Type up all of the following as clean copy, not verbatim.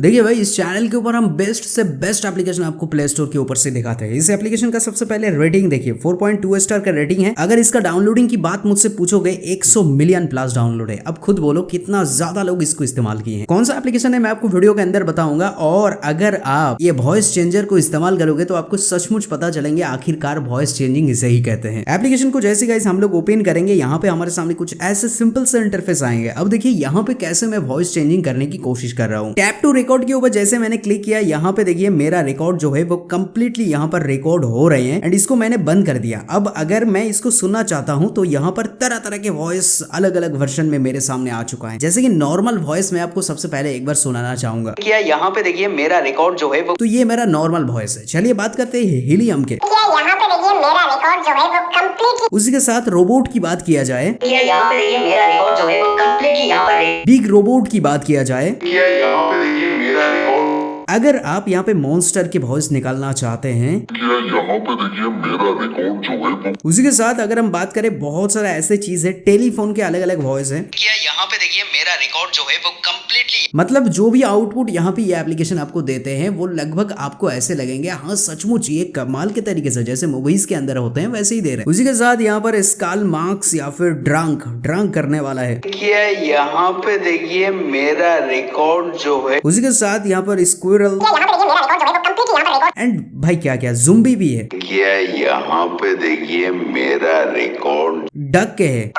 देखिए भाई, इस चैनल के ऊपर हम बेस्ट से बेस्ट एप्लीकेशन आपको प्ले स्टोर के ऊपर से दिखाते हैं। इस एप्लीकेशन का सबसे पहले रेटिंग देखिए, 4.2 स्टार का रेटिंग है। अगर इसका डाउनलोडिंग की बात मुझसे पूछोगे 100 मिलियन प्लस डाउनलोड है। अब खुद बोलो कितना ज्यादा लोग इसको इस्तेमाल किए हैं। कौन सा एप्लीकेशन है मैं आपको वीडियो के अंदर बताऊंगा, और अगर आप ये वॉइस चेंजर को इस्तेमाल करोगे तो आपको सचमुच पता चलेंगे आखिरकार वॉइस चेंजिंग इसे ही कहते हैं। एप्लीकेशन को जैसे गाइस हम लोग ओपन करेंगे, यहाँ पे हमारे सामने कुछ ऐसे सिंपल से इंटरफेस आएंगे। अब देखिए यहाँ पे कैसे मैं वॉइस चेंजिंग करने की कोशिश कर रहा हूँ। टैप टू रिकॉर्ड के ऊपर जैसे मैंने क्लिक किया, यहाँ पे देखिए मेरा रिकॉर्ड जो है वो कंप्लीटली यहाँ पर रिकॉर्ड हो रहे हैं एंड इसको मैंने बंद कर दिया। अब अगर मैं इसको सुनना चाहता हूँ तो यहाँ पर तरह तरह के वॉइस अलग अलग वर्जन में मेरे सामने आ चुका है। जैसे कि नॉर्मल वॉइस मैं आपको सबसे पहले एक बार सुनाना चाहूंगा। क्या यहाँ पे देखिए मेरा रिकॉर्ड जो है वो, तो ये मेरा नॉर्मल वॉइस है। चलिए बात करते हैं हीलियम के। यहाँ पे देखिए मेरा रिकॉर्ड जो है वो कंप्लीटली, उसी के साथ रोबोट की बात किया जाए, यहाँ पे देखिए मेरा रिकॉर्ड जो है वो कंप्लीटली यहाँ पर बिग रोबोट की बात किया जाए, यहाँ पे देखिए मेरा रिकॉर्ड, अगर आप यहाँ पे मॉन्स्टर की वॉइस निकालना चाहते हैं, यहाँ पे देखिए मेरा रिकॉर्ड जो है वो, उसी के साथ अगर हम बात करें बहुत सारा ऐसे चीज है, टेलीफोन के अलग अलग वॉइस है। यहाँ पे देखिए मेरा रिकॉर्ड जो है वो कंप्लीटली, मतलब जो भी आउटपुट यहाँ पे ये एप्लीकेशन आपको देते हैं वो लगभग आपको ऐसे लगेंगे हाँ सचमुच ये कमाल के तरीके से जैसे मूवीज के अंदर होते हैं वैसे ही दे रहे हैं। उसी के साथ यहाँ पर स्काल मार्क्स या फिर ड्रंक करने वाला है। यहाँ पे देखिए मेरा रिकॉर्ड जो है, उसी के साथ यहाँ पर स्क्विरल एंड भाई क्या क्या जुम्बी भी है। यहाँ पे देखिए मेरा रिकॉर्ड डक के है,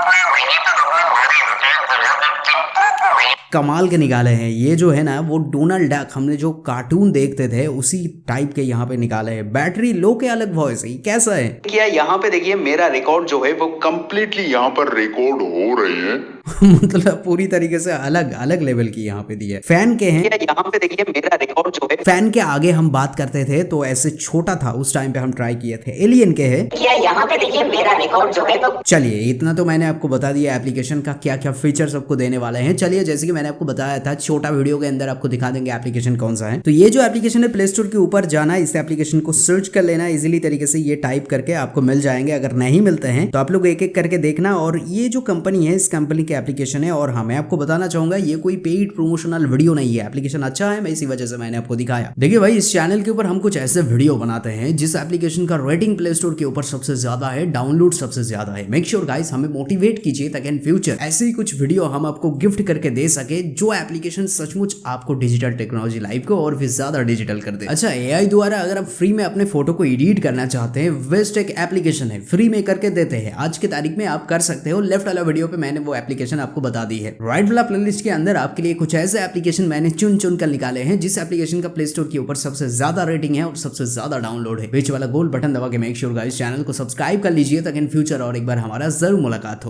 कमाल के निकाले हैं। ये जो है ना वो डोनाल्ड डक हमने जो कार्टून देखते थे उसी टाइप के यहाँ पे निकाले हैं। बैटरी लो के अलग वॉइस है, कैसा है? यहाँ पे देखिए मेरा रिकॉर्ड जो है वो कंप्लीटली यहाँ पर रिकॉर्ड हो रहे हैं। मतलब पूरी तरीके से अलग अलग लेवल की यहाँ पे दी है। फैन के हैं, यहाँ पे देखिए मेरा रिकॉर्ड जो है, फैन के आगे हम बात करते थे तो ऐसे छोटा था, उस टाइम पे हम ट्राई किए थे। एलियन के है, यहाँ पे देखिए मेरा रिकॉर्ड जो है वो, चलिए इतना तो मैंने आपको बता दिया एप्लीकेशन का क्या क्या फीचर्स आपको देने वाले हैं। चलिए जैसे कि मैंने आपको बताया था छोटा वीडियो के अंदर आपको दिखा देंगे एप्लीकेशन कौन सा है। तो ये जो एप्लीकेशन है प्ले स्टोर के ऊपर जाना, इस एप्लीकेशन को सर्च कर लेना, इजीली तरीके से ये टाइप करके आपको मिल जाएंगे। अगर नहीं मिलते हैं तो आप लोग एक एक करके देखना। और ये जो कंपनी है इस कंपनी के एप्लीकेशन है, और हाँ मैं आपको बताना चाहूंगा ये कोई पेड प्रमोशनल वीडियो नहीं है। एप्लीकेशन अच्छा है, मैं इसी वजह से मैंने आपको दिखाया। देखिए भाई इस चैनल के ऊपर हम कुछ ऐसे वीडियो बनाते हैं जिस एप्लीकेशन का रेटिंग प्ले स्टोर के ऊपर सबसे ज्यादा है, डाउनलोड सबसे ज्यादा है। मेक श्योर गाइस हमें मोटिवेट कीजिए ताकि इन फ्यूचर ऐसे ही कुछ वीडियो हम आपको गिफ्ट करके दे सके जो एप्लीकेशन सचमुच आपको डिजिटल टेक्नोलॉजी लाइफ को और भी ज्यादा डिजिटल कर दे। अच्छा एआई द्वारा अगर आप फ्री में अपने फोटो को एडिट करना चाहते हैं, वेस्ट एक एप्लीकेशन है, फ्री में करके देते हैं। आज की तारीख में आप कर सकते हो। लेफ्ट वाला वीडियो पे मैंने वो एप्लीकेशन आपको बता दी है। राइट वाला प्लेलिस्ट के अंदर आपके लिए कुछ ऐसे एप्लीकेशन मैंने चुन चुन कर निकाले हैं जिस एप्लीकेशन का प्ले स्टोर के ऊपर सबसे ज्यादा रेटिंग है और सबसे ज्यादा डाउनलोड है। बीच वाला गोल बटन दबा के मेक श्योर गाइस चैनल को सब्सक्राइब कर लीजिए ताकि इन फ्यूचर और एक बार हमारा जरूर मुलाकात हो।